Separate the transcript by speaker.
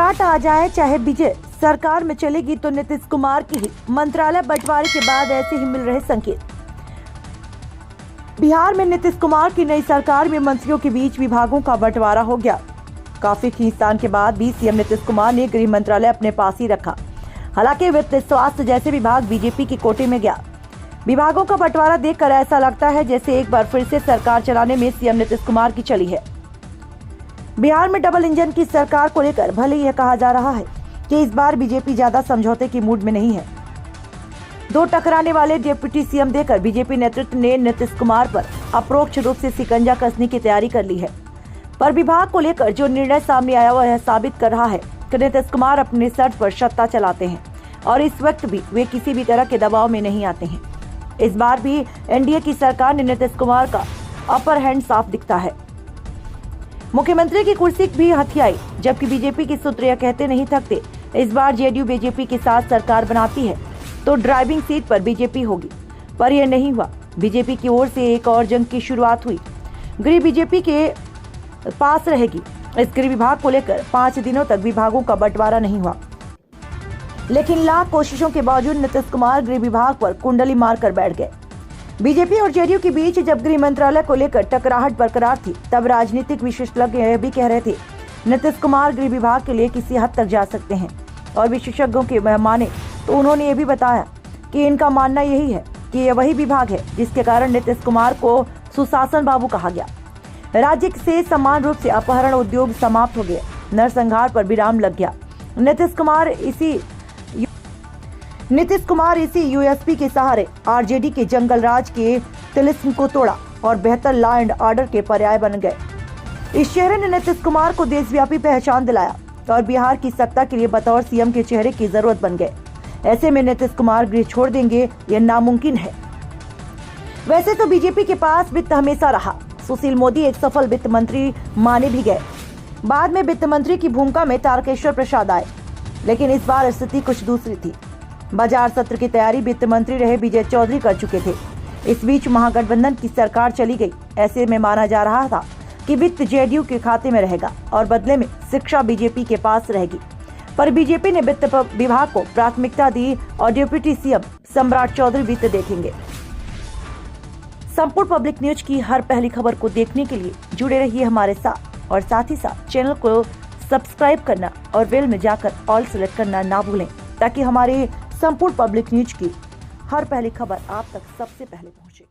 Speaker 1: हाट आ जाए चाहे विजय सरकार में चलेगी तो नीतीश कुमार की ही मंत्रालय बंटवारे के बाद ऐसे ही मिल रहे संकेत। बिहार में नीतीश कुमार की नई सरकार में मंत्रियों के बीच विभागों का बंटवारा हो गया। काफी खींचतान के बाद भी सीएम नीतीश कुमार ने गृह मंत्रालय अपने पास ही रखा। हालांकि वित्त, स्वास्थ्य जैसे विभाग बीजेपी के कोटे में गया। विभागों का बंटवारा देखकर ऐसा लगता है जैसे एक बार फिर से सरकार चलाने में सीएम नीतीश कुमार की चली है। बिहार में डबल इंजन की सरकार को लेकर भले यह कहा जा रहा है कि इस बार बीजेपी ज्यादा समझौते की मूड में नहीं है। दो टकराने वाले डिप्टी सीएम देकर बीजेपी नेतृत्व ने नीतीश कुमार पर अप्रोक्ष रूप से शिकंजा कसने की तैयारी कर ली है। पर विभाग को लेकर जो निर्णय सामने आया वह साबित कर रहा है कि नीतीश कुमार अपने सर्च पर सत्ता चलाते हैं और इस वक्त भी वे किसी भी तरह के दबाव में नहीं आते हैं। इस बार भी एनडीए की सरकार ने नीतीश कुमार का अपर हैंड साफ दिखता है। मुख्यमंत्री की कुर्सी भी हथियाई, जबकि बीजेपी के सूत्र यह कहते नहीं थकते इस बार जेडीयू बीजेपी के साथ सरकार बनाती है तो ड्राइविंग सीट पर बीजेपी होगी, पर यह नहीं हुआ। बीजेपी की ओर से एक और जंग की शुरुआत हुई। गृह बीजेपी के पास रहेगी। इस गृह विभाग को लेकर 5 दिनों तक विभागों का बंटवारा नहीं हुआ, लेकिन लाख कोशिशों के बावजूद नीतीश कुमार गृह विभाग पर कुंडली मारकर बैठ गए। बीजेपी और जेडीयू के बीच जब गृह मंत्रालय को लेकर टकराहट बरकरार थी, तब राजनीतिक विशेषज्ञ यह भी कह रहे थे नीतीश कुमार गृह विभाग के लिए किसी हद तक जा सकते हैं। और विशेषज्ञों के माने तो उन्होंने ये भी बताया कि इनका मानना यही है कि यह वही विभाग है जिसके कारण नीतीश कुमार को सुशासन बाबू कहा गया। राज्य से समान रूप से अपहरण उद्योग समाप्त हो गए, नरसंहार पर विराम लग गया। नीतीश कुमार इसी यूएसपी के सहारे आरजेडी के जंगल राज के तिलिस्म को तोड़ा और बेहतर लॉ एंड ऑर्डर के पर्याय बन गए। इस चेहरे ने नीतीश कुमार को देशव्यापी पहचान दिलाया और बिहार की सत्ता के लिए बतौर सीएम के चेहरे की जरूरत बन गए। ऐसे में नीतीश कुमार गृह छोड़ देंगे यह नामुमकिन है। वैसे तो बीजेपी के पास वित्त हमेशा रहा। सुशील मोदी एक सफल वित्त मंत्री माने भी गए। बाद में वित्त मंत्री की भूमिका में तारकेश्वर प्रसाद आए, लेकिन इस बार स्थिति कुछ दूसरी थी। बाजार सत्र की तैयारी वित्त मंत्री रहे विजय चौधरी कर चुके थे। इस बीच महागठबंधन की सरकार चली गई। ऐसे में माना जा रहा था कि वित्त जेडीयू के खाते में रहेगा और बदले में शिक्षा बीजेपी के पास रहेगी। पर बीजेपी ने वित्त विभाग को प्राथमिकता दी और डिप्टी सीएम सम्राट चौधरी वित्त देखेंगे। संपूर्ण पब्लिक न्यूज की हर पहली खबर को देखने के लिए जुड़े रहिए हमारे साथ और साथ ही साथ चैनल को सब्सक्राइब करना और बेल में जाकर ऑल सेलेक्ट करना ना भूलें, ताकि हमारे संपूर्ण पब्लिक न्यूज की हर पहली खबर आप तक सबसे पहले पहुंचे।